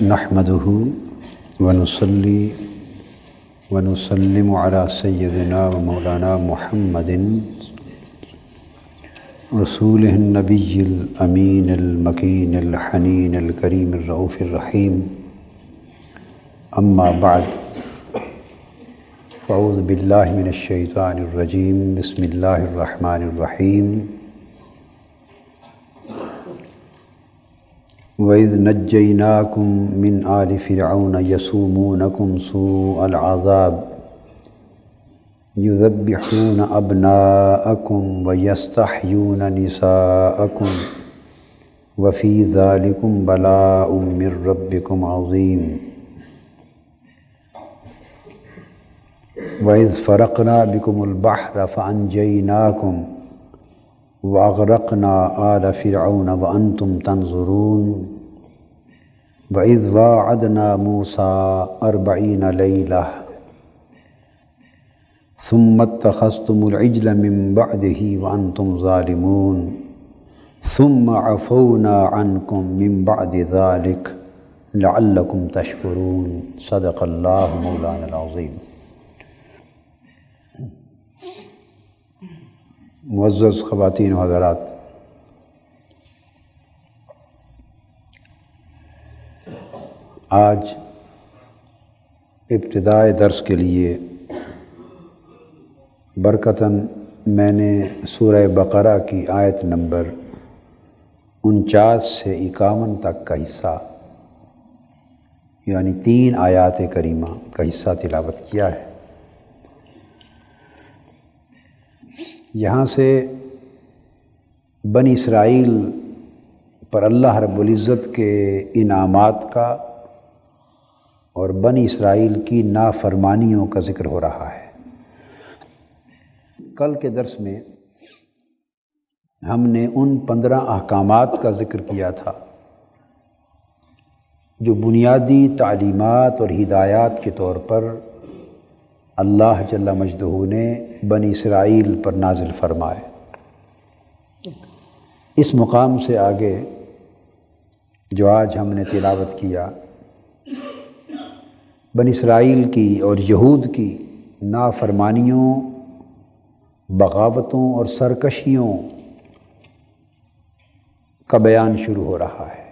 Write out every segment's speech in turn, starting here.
نحمده ونصلي ونسلم على سيدنا ومولانا محمد رسوله النبي الأمين المكين الحنين الكريم الرؤوف الرحيم. أما بعد، فأعوذ بالله من الشيطان الرجيم. بسم الله الرحمن الرحيم. وَإِذْ نَجَّيْنَاكُمْ مِنْ آلِ فِرْعَوْنَ يَسُومُونَكُمْ سُوءَ الْعَذَابِ يُذَبِّحُونَ أَبْنَاءَكُمْ وَيَسْتَحْيُونَ نِسَاءَكُمْ وَفِي ذَلِكُمْ بَلَاءٌ مِّن رَّبِّكُمْ عَظِيمٌ. وَإِذْ فَرَقْنَا بِكُمُ الْبَحْرَ فَأَنجَيْنَاكُمْ وَأَغْرَقْنَا آلَ فِرْعَوْنَ وَأَنْتُمْ تَنظُرُونَ. وَإِذْ وَاعَدْنَا مُوسَىٰ 40 لَيْلَةً ثُمَّ اتَّخَذْتُمُ الْعِجْلَ مِن بَعْدِهِ وَأَنْتُمْ ظَالِمُونَ ثُمَّ عَفَوْنَا عَنْكُمْ مِن بَعْدِ ذَلِكَ لَعَلَّكُمْ تَشْكُرُونَ. صدق اللہ مولانا العظیم. معزز خواتین و حضرات، آج ابتدائے درس کے لیے برکتاً میں نے سورہ بقرہ کی آیت نمبر 49 سے 51 تک کا حصہ، یعنی 3 آیات کریمہ کا حصہ تلاوت کیا ہے. یہاں سے بنی اسرائیل پر اللہ رب العزت کے انعامات کا اور بنی اسرائیل کی نافرمانیوں کا ذکر ہو رہا ہے. کل کے درس میں ہم نے ان 15 احکامات کا ذکر کیا تھا جو بنیادی تعلیمات اور ہدایات کے طور پر اللہ جل مجدہ نے بنی اسرائیل پر نازل فرمائے. اس مقام سے آگے جو آج ہم نے تلاوت کیا، بنی اسرائیل کی اور یہود کی نافرمانیوں، بغاوتوں اور سرکشیوں کا بیان شروع ہو رہا ہے.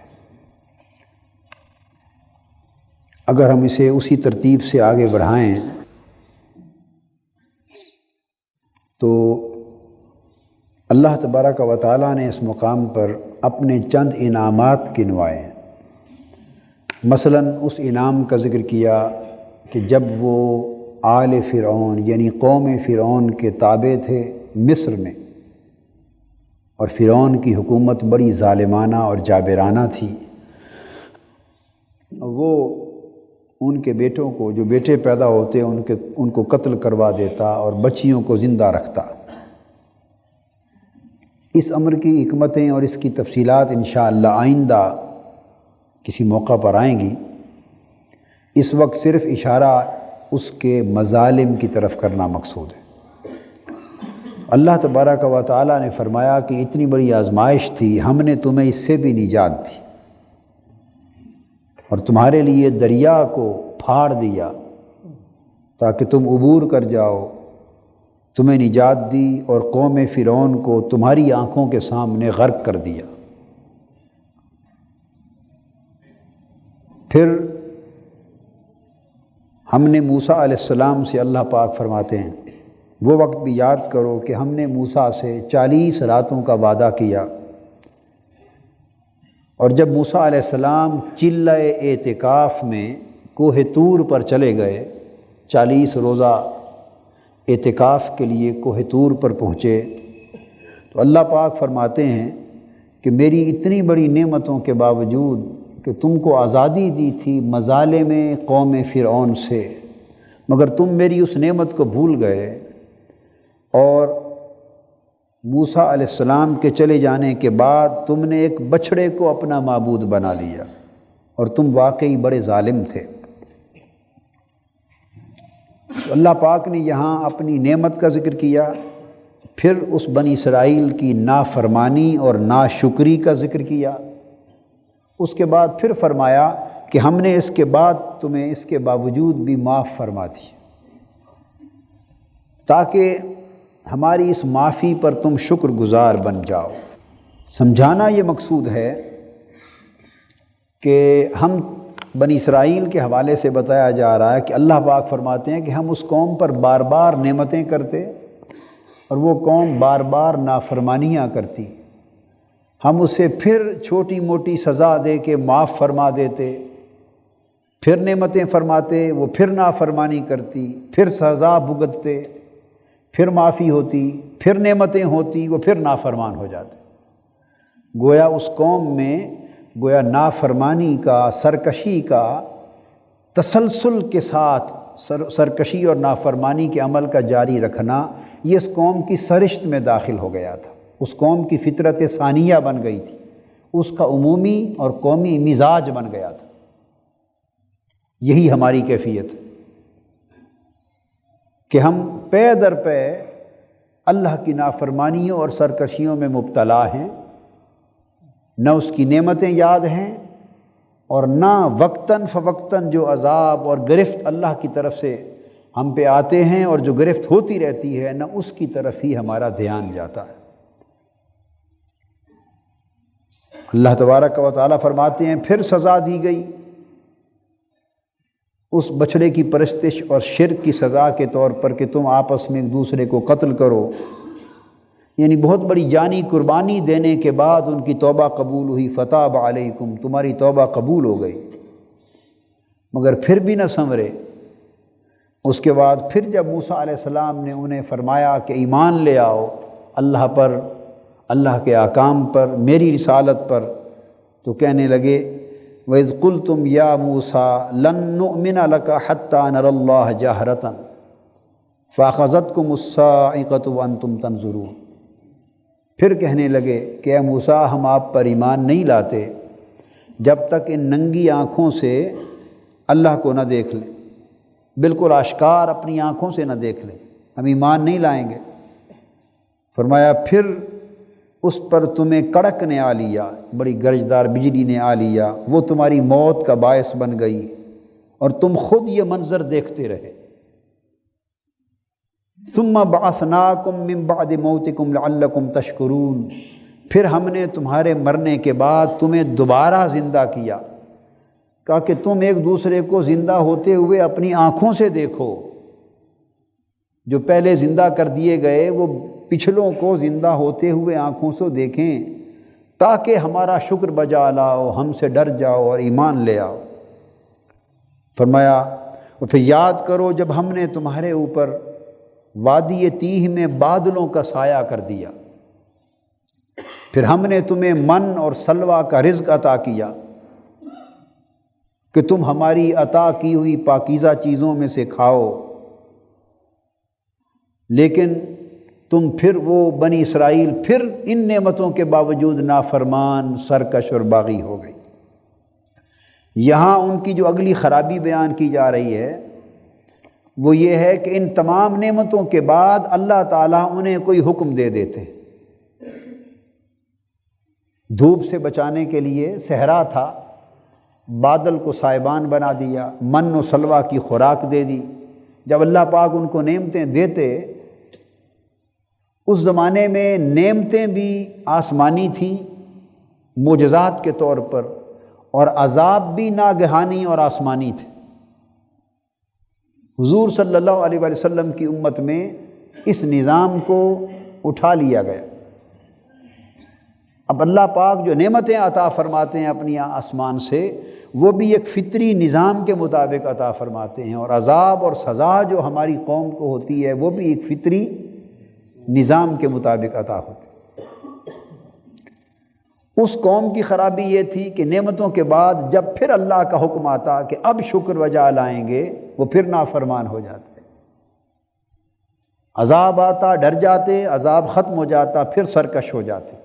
اگر ہم اسے اسی ترتیب سے آگے بڑھائیں تو اللہ تبارک و تعالیٰ نے اس مقام پر اپنے چند انعامات گنوائے. مثلاً اس انعام کا ذکر کیا کہ جب وہ آل فرعون یعنی قوم فرعون کے تابع تھے مصر میں، اور فرعون کی حکومت بڑی ظالمانہ اور جابرانہ تھی، وہ ان کے بیٹوں کو، جو بیٹے پیدا ہوتے ان کو قتل کروا دیتا اور بچیوں کو زندہ رکھتا. اس امر کی حکمتیں اور اس کی تفصیلات انشاءاللہ آئندہ کسی موقع پر آئیں گی. اس وقت صرف اشارہ اس کے مظالم کی طرف کرنا مقصود ہے. اللہ تبارک و تعالیٰ نے فرمایا کہ اتنی بڑی آزمائش تھی، ہم نے تمہیں اس سے بھی نجات دی اور تمہارے لیے دریا کو پھاڑ دیا تاکہ تم عبور کر جاؤ. تمہیں نجات دی اور قوم فرعون کو تمہاری آنکھوں کے سامنے غرق کر دیا. پھر ہم نے موسیٰ علیہ السلام سے، اللہ پاک فرماتے ہیں، وہ وقت بھی یاد کرو کہ ہم نے موسیٰ سے 40 راتوں کا وعدہ کیا، اور جب موسیٰ علیہ السلام چلہ اعتکاف میں کوہ طور پر چلے گئے، 40 روزہ اعتکاف کے لیے کوہ طور پر پہنچے، تو اللہ پاک فرماتے ہیں کہ میری اتنی بڑی نعمتوں کے باوجود کہ تم کو آزادی دی تھی مظالم قوم فرعون سے، مگر تم میری اس نعمت کو بھول گئے اور موسیٰ علیہ السلام کے چلے جانے کے بعد تم نے ایک بچھڑے کو اپنا معبود بنا لیا، اور تم واقعی بڑے ظالم تھے. اللہ پاک نے یہاں اپنی نعمت کا ذکر کیا، پھر اس بنی اسرائیل کی نافرمانی اور ناشکری کا ذکر کیا. اس کے بعد پھر فرمایا کہ ہم نے اس کے بعد تمہیں اس کے باوجود بھی معاف فرما دی، تاکہ ہماری اس معافی پر تم شکر گزار بن جاؤ۔ سمجھانا یہ مقصود ہے کہ ہم بنی اسرائیل کے حوالے سے بتایا جا رہا ہے کہ اللہ پاک فرماتے ہیں کہ ہم اس قوم پر بار بار نعمتیں کرتے اور وہ قوم بار بار نافرمانیاں کرتی، ہم اسے پھر چھوٹی موٹی سزا دے کے معاف فرما دیتے، پھر نعمتیں فرماتے، وہ پھر نافرمانی کرتی، پھر سزا بھگتتے، پھر معافی ہوتی، پھر نعمتیں ہوتی، وہ پھر نافرمان ہو جاتے۔ گویا اس قوم میں گویا نافرمانی کا، سرکشی کا تسلسل کے ساتھ سرکشی اور نافرمانی کے عمل کا جاری رکھنا یہ اس قوم کی سرشت میں داخل ہو گیا تھا، اس قوم کی فطرت ثانیہ بن گئی تھی، اس کا عمومی اور قومی مزاج بن گیا تھا۔ یہی ہماری کیفیت ہے کہ ہم پے در پے اللہ کی نافرمانیوں اور سرکشیوں میں مبتلا ہیں، نہ اس کی نعمتیں یاد ہیں اور نہ وقتاً فوقتاً جو عذاب اور گرفت اللہ کی طرف سے ہم پہ آتے ہیں اور جو گرفت ہوتی رہتی ہے، نہ اس کی طرف ہی ہمارا دھیان جاتا ہے۔ اللہ تبارک و تعالیٰ فرماتے ہیں پھر سزا دی گئی اس بچڑے کی پرستش اور شرک کی سزا کے طور پر کہ تم آپس میں ایک دوسرے کو قتل کرو، یعنی بہت بڑی جانی قربانی دینے کے بعد ان کی توبہ قبول ہوئی، فتاب علیکم، تمہاری توبہ قبول ہو گئی، مگر پھر بھی نہ سنورے۔ اس کے بعد پھر جب موسیٰ علیہ السلام نے انہیں فرمایا کہ ایمان لے آؤ اللہ پر، اللہ کے احکام پر، میری رسالت پر، تو کہنے لگے وَإِذْ قُلْتُمْ يَا مُوسَىٰ لَن نُؤْمِنَ لَكَ حَتَّىٰ نَرَى اللَّهَ جَهْرَةً فَأَخَذَتْكُمُ الصَّاعِقَةُ وَأَنْتُمْ تَنظُرُونَ۔ پھر کہنے لگے کہ اے موسیٰ ہم آپ پر ایمان نہیں لاتے جب تک ان ننگی آنکھوں سے اللہ کو نہ دیکھ لیں، بالکل آشکار اپنی آنکھوں سے نہ دیکھ لیں، ہم ایمان نہیں لائیں گے۔ فرمایا پھر اس پر تمہیں کڑک نے آ لیا، بڑی گرجدار بجلی نے آ لیا، وہ تمہاری موت کا باعث بن گئی اور تم خود یہ منظر دیکھتے رہے۔ ثم بعثناکم من بعد موتکم لعلکم تشکرون، پھر ہم نے تمہارے مرنے کے بعد تمہیں دوبارہ زندہ کیا، کہا کہ تم ایک دوسرے کو زندہ ہوتے ہوئے اپنی آنکھوں سے دیکھو، جو پہلے زندہ کر دیے گئے وہ پچھلوں کو زندہ ہوتے ہوئے آنکھوں سے دیکھیں تاکہ ہمارا شکر بجا لاؤ، ہم سے ڈر جاؤ اور ایمان لے آؤ۔ فرمایا اور پھر یاد کرو جب ہم نے تمہارے اوپر وادی تیہ میں بادلوں کا سایہ کر دیا، پھر ہم نے تمہیں من اور سلوہ کا رزق عطا کیا کہ تم ہماری عطا کی ہوئی پاکیزہ چیزوں میں سے کھاؤ، لیکن تم پھر وہ بنی اسرائیل پھر ان نعمتوں کے باوجود نافرمان، سرکش اور باغی ہو گئی۔ یہاں ان کی جو اگلی خرابی بیان کی جا رہی ہے وہ یہ ہے کہ ان تمام نعمتوں کے بعد اللہ تعالیٰ انہیں کوئی حکم دے دیتے۔ دھوپ سے بچانے کے لیے صحرا تھا، بادل کو سائبان بنا دیا، من و سلوہ کی خوراک دے دی۔ جب اللہ پاک ان کو نعمتیں دیتے، اس زمانے میں نعمتیں بھی آسمانی تھیں معجزات کے طور پر، اور عذاب بھی ناگہانی اور آسمانی تھے۔ حضور صلی اللہ علیہ وآلہ وسلم کی امت میں اس نظام کو اٹھا لیا گیا۔ اب اللہ پاک جو نعمتیں عطا فرماتے ہیں اپنی آسمان سے، وہ بھی ایک فطری نظام کے مطابق عطا فرماتے ہیں، اور عذاب اور سزا جو ہماری قوم کو ہوتی ہے وہ بھی ایک فطری نظام کے مطابق عطا ہوتی ہے۔ اس قوم کی خرابی یہ تھی کہ نعمتوں کے بعد جب پھر اللہ کا حکم آتا کہ اب شکر وجا لائیں گے، وہ پھر نافرمان ہو جاتے، عذاب آتا ڈر جاتے، عذاب ختم ہو جاتا پھر سرکش ہو جاتے۔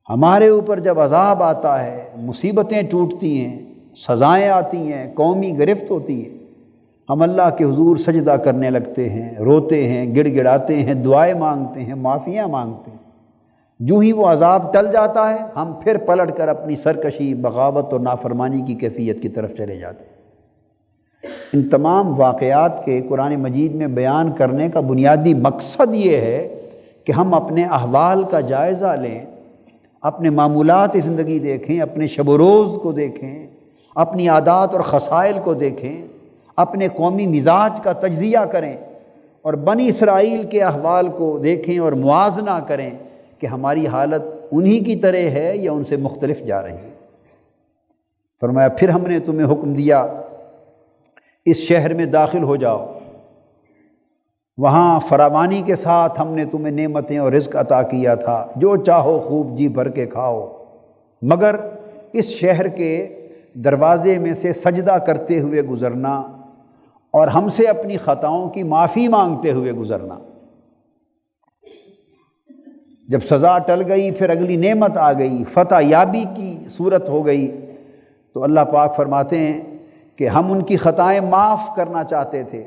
ہمارے اوپر جب عذاب آتا ہے، مصیبتیں ٹوٹتی ہیں، سزائیں آتی ہیں، قومی گرفت ہوتی ہے، ہم اللہ کے حضور سجدہ کرنے لگتے ہیں، روتے ہیں، گڑ گڑاتے ہیں، دعائیں مانگتے ہیں، معافیاں مانگتے ہیں۔ جو ہی وہ عذاب ٹل جاتا ہے ہم پھر پلٹ کر اپنی سرکشی، بغاوت اور نافرمانی کی کیفیت کی طرف چلے جاتے ہیں۔ ان تمام واقعات کے قرآن مجید میں بیان کرنے کا بنیادی مقصد یہ ہے کہ ہم اپنے احوال کا جائزہ لیں، اپنے معمولات زندگی دیکھیں، اپنے شب و روز کو دیکھیں، اپنی عادات اور خصائل کو دیکھیں، اپنے قومی مزاج کا تجزیہ کریں اور بنی اسرائیل کے احوال کو دیکھیں اور موازنہ کریں کہ ہماری حالت انہی کی طرح ہے یا ان سے مختلف جا رہی ہے۔ فرمایا پھر ہم نے تمہیں حکم دیا اس شہر میں داخل ہو جاؤ، وہاں فراوانی کے ساتھ ہم نے تمہیں نعمتیں اور رزق عطا کیا تھا، جو چاہو خوب جی بھر کے کھاؤ، مگر اس شہر کے دروازے میں سے سجدہ کرتے ہوئے گزرنا اور ہم سے اپنی خطاؤں کی معافی مانگتے ہوئے گزرنا۔ جب سزا ٹل گئی پھر اگلی نعمت آ گئی، فتح یابی کی صورت ہو گئی، تو اللہ پاک فرماتے ہیں کہ ہم ان کی خطائیں معاف کرنا چاہتے تھے،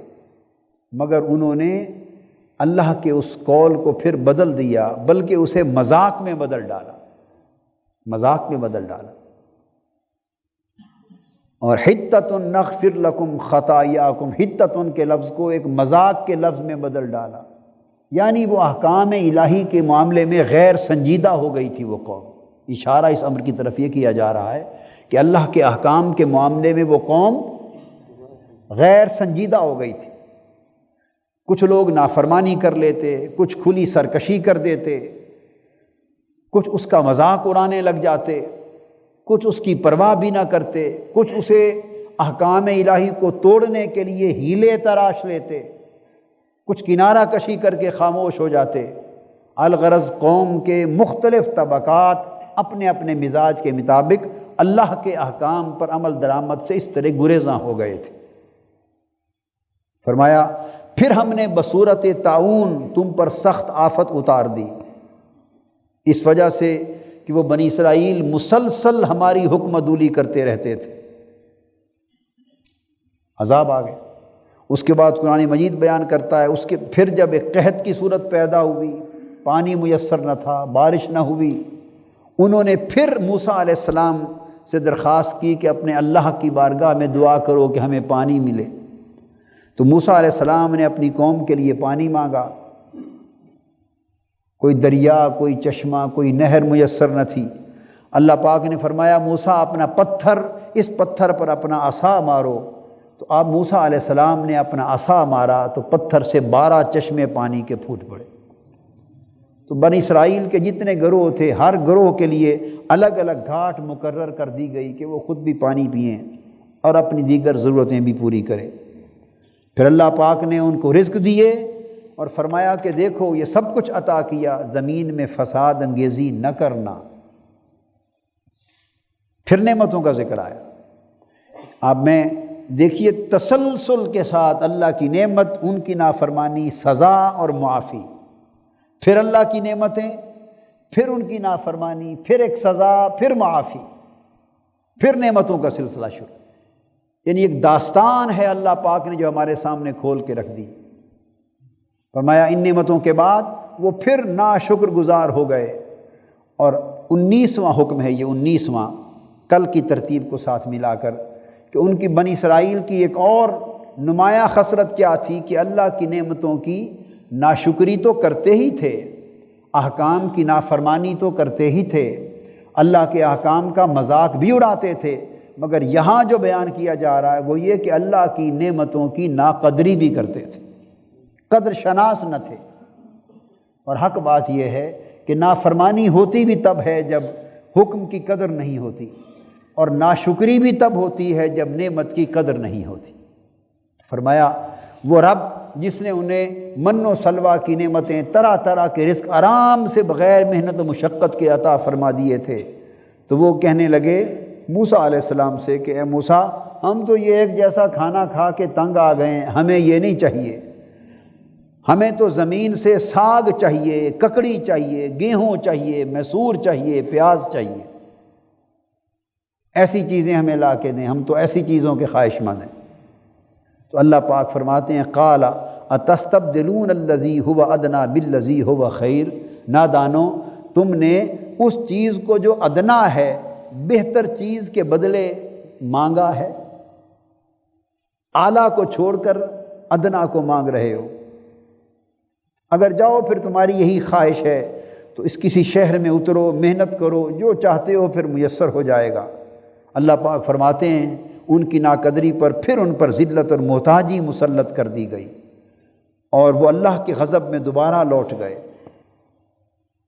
مگر انہوں نے اللہ کے اس قول کو پھر بدل دیا، بلکہ اسے مذاق میں بدل ڈالا، مذاق میں بدل ڈالا۔ اور حتۃ نغفر لکم خطایاکم، حتۃ کے لفظ کو ایک مذاق کے لفظ میں بدل ڈالا، یعنی وہ احکام الہی کے معاملے میں غیر سنجیدہ ہو گئی تھی وہ قوم۔ اشارہ اس امر کی طرف یہ کیا جا رہا ہے کہ اللہ کے احکام کے معاملے میں وہ قوم غیر سنجیدہ ہو گئی تھی۔ کچھ لوگ نافرمانی کر لیتے، کچھ کھلی سرکشی کر دیتے، کچھ اس کا مذاق اڑانے لگ جاتے، کچھ اس کی پرواہ بھی نہ کرتے، کچھ اسے احکام الہی کو توڑنے کے لیے ہیلے تراش لیتے، کچھ کنارہ کشی کر کے خاموش ہو جاتے۔ الغرض قوم کے مختلف طبقات اپنے اپنے مزاج کے مطابق اللہ کے احکام پر عمل درآمد سے اس طرح گریزاں ہو گئے تھے۔ فرمایا پھر ہم نے بصورت طاعون تم پر سخت آفت اتار دی، اس وجہ سے کہ وہ بنی اسرائیل مسلسل ہماری حکم عدولی کرتے رہتے تھے۔ عذاب آ گئے۔ اس کے بعد قرآن مجید بیان کرتا ہے اس کے پھر جب ایک قحط کی صورت پیدا ہوئی، پانی میسر نہ تھا، بارش نہ ہوئی، انہوں نے پھر موسیٰ علیہ السلام سے درخواست کی کہ اپنے اللہ کی بارگاہ میں دعا کرو کہ ہمیں پانی ملے۔ تو موسیٰ علیہ السلام نے اپنی قوم کے لیے پانی مانگا، کوئی دریا، کوئی چشمہ، کوئی نہر میسر نہ تھی۔ اللہ پاک نے فرمایا موسیٰ اپنا پتھر، اس پتھر پر اپنا عصا مارو، تو آپ موسیٰ علیہ السلام نے اپنا عصا مارا تو پتھر سے 12 چشمے پانی کے پھوٹ پڑے۔ تو بنی اسرائیل کے جتنے گروہ تھے ہر گروہ کے لیے الگ الگ گھاٹ مقرر کر دی گئی کہ وہ خود بھی پانی پئیں اور اپنی دیگر ضرورتیں بھی پوری کریں۔ پھر اللہ پاک نے ان کو رزق دیے اور فرمایا کہ دیکھو یہ سب کچھ عطا کیا، زمین میں فساد انگیزی نہ کرنا۔ پھر نعمتوں کا ذکر آیا۔ اب میں دیکھیے تسلسل کے ساتھ اللہ کی نعمت، ان کی نافرمانی، سزا اور معافی، پھر اللہ کی نعمتیں، پھر ان کی نافرمانی، پھر ایک سزا، پھر معافی، پھر نعمتوں کا سلسلہ شروع۔ یعنی ایک داستان ہے اللہ پاک نے جو ہمارے سامنے کھول کے رکھ دی۔ فرمایا ان نعمتوں کے بعد وہ پھر ناشکر گزار ہو گئے، اور 19واں حکم ہے یہ، 19واں کل کی ترتیب کو ساتھ ملا کر، کہ ان کی بنی اسرائیل کی ایک اور نمایاں خسرت کیا تھی کہ اللہ کی نعمتوں کی ناشکری تو کرتے ہی تھے، احکام کی نافرمانی تو کرتے ہی تھے، اللہ کے احکام کا مذاق بھی اڑاتے تھے، مگر یہاں جو بیان کیا جا رہا ہے وہ یہ کہ اللہ کی نعمتوں کی ناقدری بھی کرتے تھے، قدر شناس نہ تھے۔ اور حق بات یہ ہے کہ نافرمانی ہوتی بھی تب ہے جب حکم کی قدر نہیں ہوتی، اور ناشکری بھی تب ہوتی ہے جب نعمت کی قدر نہیں ہوتی۔ فرمایا وہ رب جس نے انہیں من و سلوہ کی نعمتیں، طرح طرح کے رزق آرام سے بغیر محنت و مشقت کے عطا فرما دیے تھے، تو وہ کہنے لگے موسیٰ علیہ السلام سے کہ اے موسیٰ ہم تو یہ ایک جیسا کھانا کھا کے تنگ آ گئے ہیں، ہمیں یہ نہیں چاہیے، ہمیں تو زمین سے ساگ چاہیے، ککڑی چاہیے، گیہوں چاہیے، مسور چاہیے، پیاز چاہیے، ایسی چیزیں ہمیں لا کے دیں، ہم تو ایسی چیزوں کے خواہش مند ہیں۔ تو اللہ پاک فرماتے ہیں قال اتستبدلون الذی هو ادنی بالذی هو خیر، نادانو تم نے اس چیز کو جو ادنا ہے بہتر چیز کے بدلے مانگا ہے، اعلیٰ کو چھوڑ کر ادنا کو مانگ رہے ہو۔ اگر جاؤ پھر تمہاری یہی خواہش ہے تو اس کسی شہر میں اترو، محنت کرو، جو چاہتے ہو پھر میسر ہو جائے گا۔ اللہ پاک فرماتے ہیں ان کی ناقدری پر پھر ان پر ذلت اور محتاجی مسلط کر دی گئی اور وہ اللہ کے غضب میں دوبارہ لوٹ گئے۔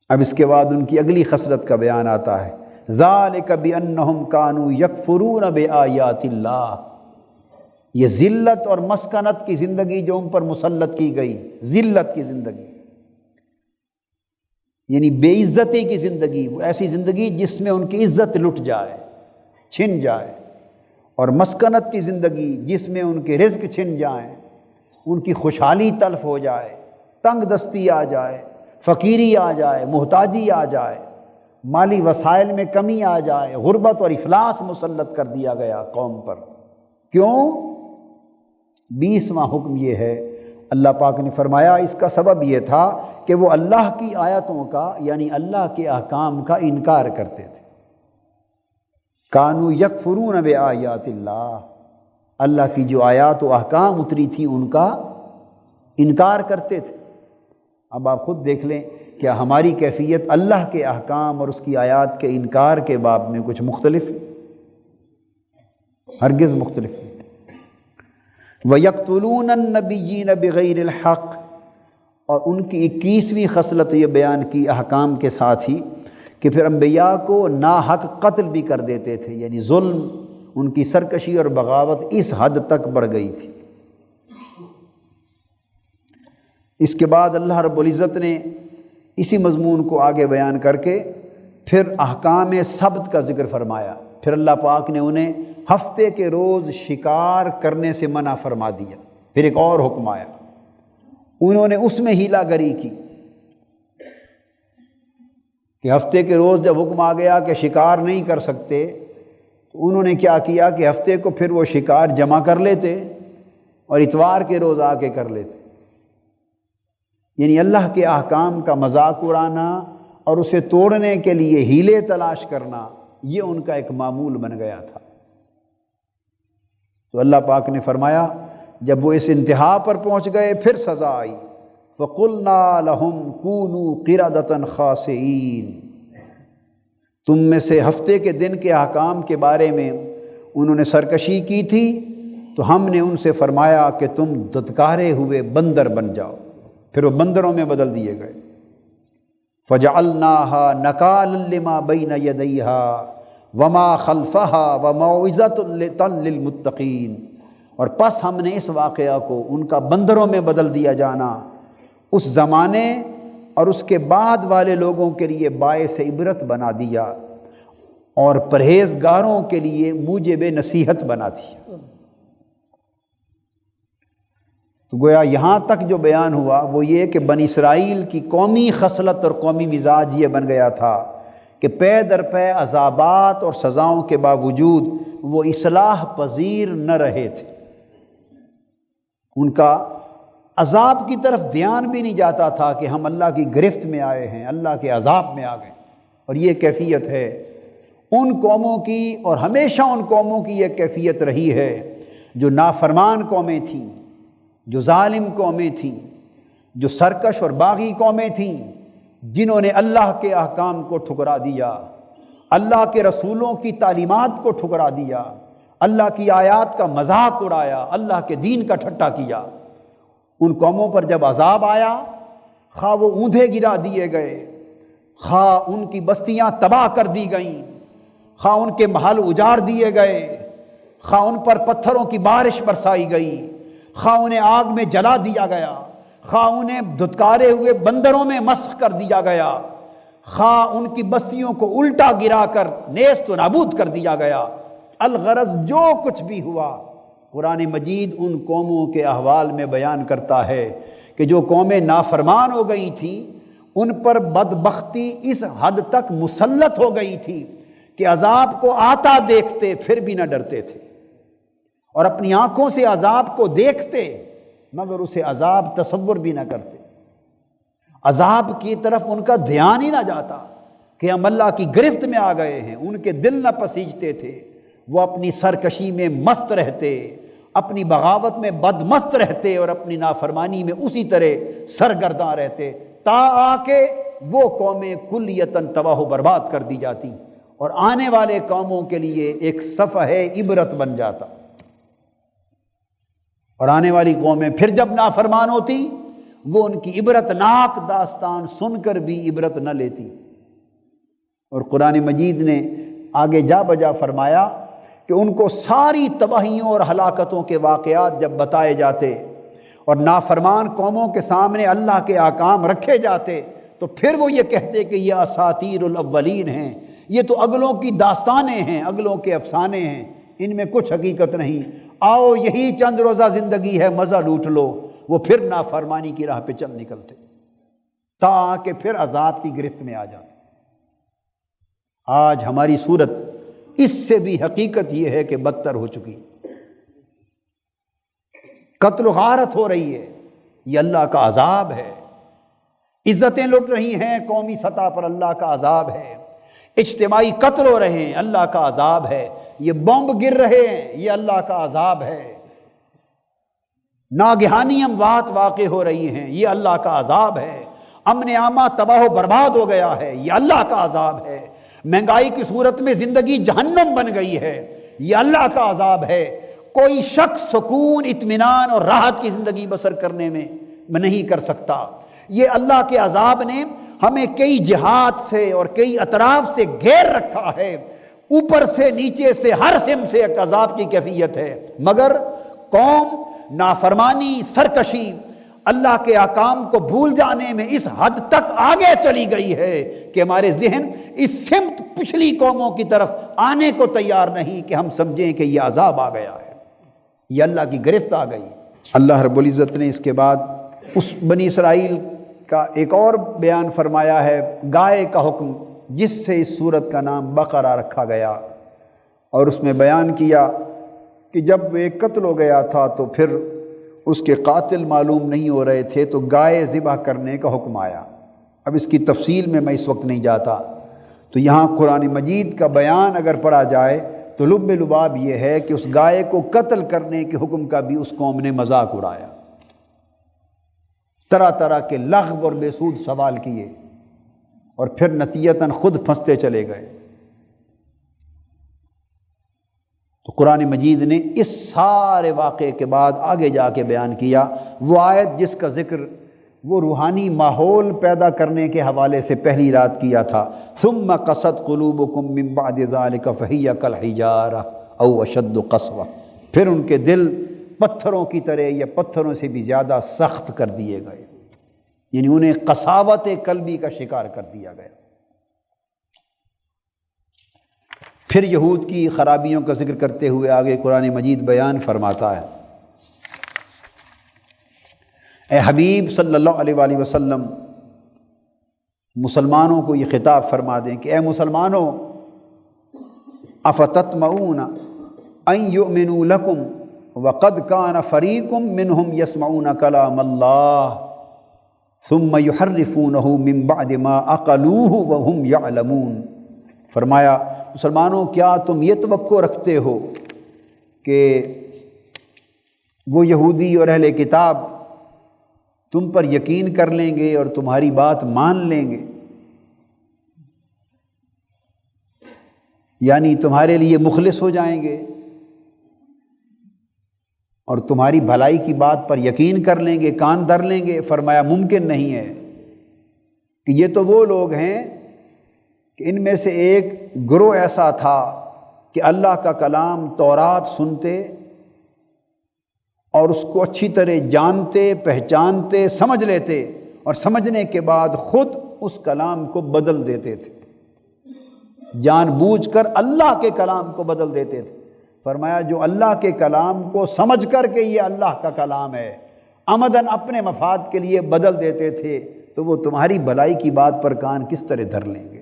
اب اس کے بعد ان کی اگلی خصلت کا بیان آتا ہے، ذالک بانہم کانوا یکفرون بآیات اللہ۔ یہ ذلت اور مسکنت کی زندگی جو ان پر مسلط کی گئی، ذلت کی زندگی یعنی بے عزتی کی زندگی، وہ ایسی زندگی جس میں ان کی عزت لٹ جائے، چھن جائے، اور مسکنت کی زندگی جس میں ان کے رزق چھن جائیں، ان کی خوشحالی تلف ہو جائے، تنگ دستی آ جائے، فقیری آ جائے، محتاجی آ جائے، مالی وسائل میں کمی آ جائے، غربت اور افلاس مسلط کر دیا گیا قوم پر۔ کیوں؟ 20واں حکم یہ ہے، اللہ پاک نے فرمایا اس کا سبب یہ تھا کہ وہ اللہ کی آیتوں کا یعنی اللہ کے احکام کا انکار کرتے تھے۔ کانوا یکفرون بآیات اللہ، اللہ کی جو آیات و احکام اتری تھی ان کا انکار کرتے تھے۔ اب آپ خود دیکھ لیں کیا ہماری کیفیت اللہ کے احکام اور اس کی آیات کے انکار کے باب میں کچھ مختلف ہے؟ ہرگز مختلف نہیں۔ وَيَقْتُلُونَ النَّبِيِّينَ بِغَيْرِ الْحَقِّ، اور ان کی 21ویں خصلت یہ بیان کی احکام کے ساتھ ہی کہ پھر انبیاء کو ناحق قتل بھی کر دیتے تھے، یعنی ظلم، ان کی سرکشی اور بغاوت اس حد تک بڑھ گئی تھی۔ اس کے بعد اللہ رب العزت نے اسی مضمون کو آگے بیان کر کے پھر احکام سبت کا ذکر فرمایا۔ پھر اللہ پاک نے انہیں ہفتے کے روز شکار کرنے سے منع فرما دیا۔ پھر ایک اور حکم آیا، انہوں نے اس میں ہیلا گری کی کہ ہفتے کے روز جب حکم آ گیا کہ شکار نہیں کر سکتے تو انہوں نے کیا کیا کہ ہفتے کو پھر وہ شکار جمع کر لیتے اور اتوار کے روز آ کے کر لیتے، یعنی اللہ کے احکام کا مذاق اڑانا اور اسے توڑنے کے لیے ہیلے تلاش کرنا، یہ ان کا ایک معمول بن گیا تھا۔ تو اللہ پاک نے فرمایا جب وہ اس انتہا پر پہنچ گئے پھر سزا آئی، فَقُلْنَا لَهُمْ كُونُوا قِرَدَةً خَاسِئِينَ۔ تم میں سے ہفتے کے دن کے احکام کے بارے میں انہوں نے سرکشی کی تھی تو ہم نے ان سے فرمایا کہ تم دھتکارے ہوئے بندر بن جاؤ، پھر وہ بندروں میں بدل دیے گئے۔ فَجَعَلْنَاهَا نَكَالًا لِمَا بَيْنَ يَدَيْهَا وَمَا خَلْفَهَا وَمَوْعِظَةً لِلْمُتَّقِينَ، اور پس ہم نے اس واقعہ کو ان کا بندروں میں بدل دیا جانا اس زمانے اور اس کے بعد والے لوگوں کے لیے باعث عبرت بنا دیا اور پرہیزگاروں کے لیے موجب نصیحت بنا دیا۔ تو گویا یہاں تک جو بیان ہوا وہ یہ کہ بنی اسرائیل کی قومی خصلت اور قومی مزاج یہ بن گیا تھا کہ پے در پے عذابات اور سزاؤں کے باوجود وہ اصلاح پذیر نہ رہے تھے، ان کا عذاب کی طرف دھیان بھی نہیں جاتا تھا کہ ہم اللہ کی گرفت میں آئے ہیں، اللہ کے عذاب میں آ گئے۔ اور یہ کیفیت ہے ان قوموں کی، اور ہمیشہ ان قوموں کی یہ کیفیت رہی ہے جو نافرمان قومیں تھیں، جو ظالم قومیں تھیں، جو سرکش اور باغی قومیں تھیں، جنہوں نے اللہ کے احکام کو ٹھکرا دیا، اللہ کے رسولوں کی تعلیمات کو ٹھکرا دیا، اللہ کی آیات کا مذاق اڑایا، اللہ کے دین کا ٹھٹا کیا۔ ان قوموں پر جب عذاب آیا، خواہ وہ اوندھے گرا دیے گئے، خواہ ان کی بستیاں تباہ کر دی گئیں، خواہ ان کے محل اجاڑ دیے گئے، خواہ ان پر پتھروں کی بارش برسائی گئی، خواہ انہیں آگ میں جلا دیا گیا، خواہ انہیں دھتکارے ہوئے بندروں میں مسخ کر دیا گیا، خواہ ان کی بستیوں کو الٹا گرا کر نیست و نابود کر دیا گیا، الغرض جو کچھ بھی ہوا، قرآن مجید ان قوموں کے احوال میں بیان کرتا ہے کہ جو قومیں نافرمان ہو گئی تھیں ان پر بدبختی اس حد تک مسلط ہو گئی تھی کہ عذاب کو آتا دیکھتے پھر بھی نہ ڈرتے تھے، اور اپنی آنکھوں سے عذاب کو دیکھتے مگر اسے عذاب تصور بھی نہ کرتے، عذاب کی طرف ان کا دھیان ہی نہ جاتا۔ کہ ہم اللہ کی گرفت میں آ گئے ہیں، ان کے دل نہ پسیجتے تھے، وہ اپنی سرکشی میں مست رہتے، اپنی بغاوت میں بدمست رہتے اور اپنی نافرمانی میں اسی طرح سرگرداں رہتے، تا آ کے وہ قومیں کلیتاً تباہ و برباد کر دی جاتی اور آنے والے قوموں کے لیے ایک صفحہ عبرت بن جاتا، اور آنے والی قومیں پھر جب نافرمان ہوتی وہ ان کی عبرت ناک داستان سن کر بھی عبرت نہ لیتی۔ اور قرآن مجید نے آگے جا بجا فرمایا کہ ان کو ساری تباہیوں اور ہلاکتوں کے واقعات جب بتائے جاتے اور نافرمان قوموں کے سامنے اللہ کے احکام رکھے جاتے تو پھر وہ یہ کہتے کہ یہ اساطیر الاولین ہیں، یہ تو اگلوں کی داستانیں ہیں، اگلوں کے افسانے ہیں، ان میں کچھ حقیقت نہیں، آؤ یہی چند روزہ زندگی ہے، مزہ لوٹ لو۔ وہ پھر نافرمانی کی راہ پہ چل نکلتے تا کہ پھر عذاب کی گرفت میں آ جاتے۔ آج ہماری صورت اس سے بھی حقیقت یہ ہے کہ بدتر ہو چکی، قتل و غارت ہو رہی ہے، یہ اللہ کا عذاب ہے، عزتیں لٹ رہی ہیں قومی سطح پر، اللہ کا عذاب ہے، اجتماعی قتل ہو رہے ہیں، اللہ کا عذاب ہے، یہ بمب گر رہے ہیں، یہ اللہ کا عذاب ہے، ناگہانی اموات واقع ہو رہی ہیں، یہ اللہ کا عذاب ہے، امن عامہ تباہ و برباد ہو گیا ہے، یہ اللہ کا عذاب ہے، مہنگائی کی صورت میں زندگی جہنم بن گئی ہے، یہ اللہ کا عذاب ہے، کوئی شخص سکون، اطمینان اور راحت کی زندگی بسر کرنے میں نہیں کر سکتا۔ یہ اللہ کے عذاب نے ہمیں کئی جہات سے اور کئی اطراف سے گھیر رکھا ہے، اوپر سے نیچے سے ہر سمت سے ایک عذاب کی کیفیت ہے، مگر قوم نافرمانی، سرکشی، اللہ کے احکام کو بھول جانے میں اس حد تک آگے چلی گئی ہے کہ ہمارے ذہن اس سمت پچھلی قوموں کی طرف آنے کو تیار نہیں کہ ہم سمجھیں کہ یہ عذاب آ گیا ہے، یہ اللہ کی گرفت آ گئی۔ اللہ رب العزت نے اس کے بعد اس بنی اسرائیل کا ایک اور بیان فرمایا ہے، گائے کا حکم، جس سے اس سورت کا نام بقرہ رکھا گیا، اور اس میں بیان کیا کہ جب ایک قتل ہو گیا تھا تو پھر اس کے قاتل معلوم نہیں ہو رہے تھے تو گائے ذبح کرنے کا حکم آیا۔ اب اس کی تفصیل میں اس وقت نہیں جاتا، تو یہاں قرآن مجید کا بیان اگر پڑھا جائے تو لب لباب یہ ہے کہ اس گائے کو قتل کرنے کے حکم کا بھی اس قوم نے مذاق اڑایا، طرح طرح کے لغو اور بے سود سوال کیے، اور پھر نتیجتاً خود پھنستے چلے گئے۔ تو قرآن مجید نے اس سارے واقعے کے بعد آگے جا کے بیان کیا وہ آیت جس کا ذکر وہ روحانی ماحول پیدا کرنے کے حوالے سے پہلی رات کیا تھا، ثم قست قلوبکم من بعد ذلک فہی کالحجارہ او اشد قسوہ، پھر ان کے دل پتھروں کی طرح یا پتھروں سے بھی زیادہ سخت کر دیے گئے، یعنی انہیں قساوت قلبی کا شکار کر دیا گیا۔ پھر یہود کی خرابیوں کا ذکر کرتے ہوئے آگے قرآن مجید بیان فرماتا ہے، اے حبیب صلی اللہ علیہ وآلہ وسلم، مسلمانوں کو یہ خطاب فرما دیں کہ اے مسلمانوں، افتطمعون ان یؤمنوا لکم وقد کان فریق منہم یسمعون کلام اللہ ثم یحرفونہ من بعد ما عقلوہ وہم یعلمون۔ فرمایا مسلمانوں، کیا تم یہ توقع رکھتے ہو کہ وہ یہودی اور اہل کتاب تم پر یقین کر لیں گے اور تمہاری بات مان لیں گے، یعنی تمہارے لیے مخلص ہو جائیں گے اور تمہاری بھلائی کی بات پر یقین کر لیں گے، کان دھر لیں گے؟ فرمایا ممکن نہیں ہے، کہ یہ تو وہ لوگ ہیں کہ ان میں سے ایک گروہ ایسا تھا کہ اللہ کا کلام تورات سنتے اور اس کو اچھی طرح جانتے، پہچانتے، سمجھ لیتے، اور سمجھنے کے بعد خود اس کلام کو بدل دیتے تھے، جان بوجھ کر اللہ کے کلام کو بدل دیتے تھے۔ فرمایا جو اللہ کے کلام کو سمجھ کر کے یہ اللہ کا کلام ہے عمدن اپنے مفاد کے لیے بدل دیتے تھے، تو وہ تمہاری بھلائی کی بات پر کان کس طرح دھر لیں گے؟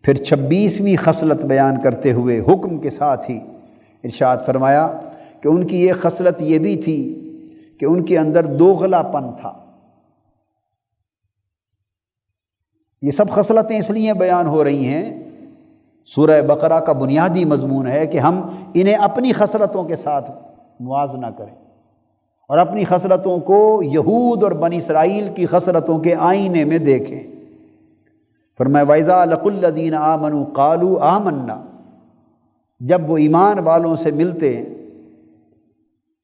پھر 26ویں خصلت بیان کرتے ہوئے حکم کے ساتھ ہی ارشاد فرمایا کہ ان کی ایک خصلت یہ بھی تھی کہ ان کے اندر دوغلا پن تھا، یہ سب خصلتیں اس لیے بیان ہو رہی ہیں، سورہ بقرہ کا بنیادی مضمون ہے کہ ہم انہیں اپنی خصلتوں کے ساتھ موازنہ کریں اور اپنی خصلتوں کو یہود اور بنی اسرائیل کی خصلتوں کے آئینے میں دیکھیں۔ فرمایا وَإِذَا لَقُوا الَّذِينَ آمَنُوا قَالُوا آمَنَّا، جب وہ ایمان والوں سے ملتے ہیں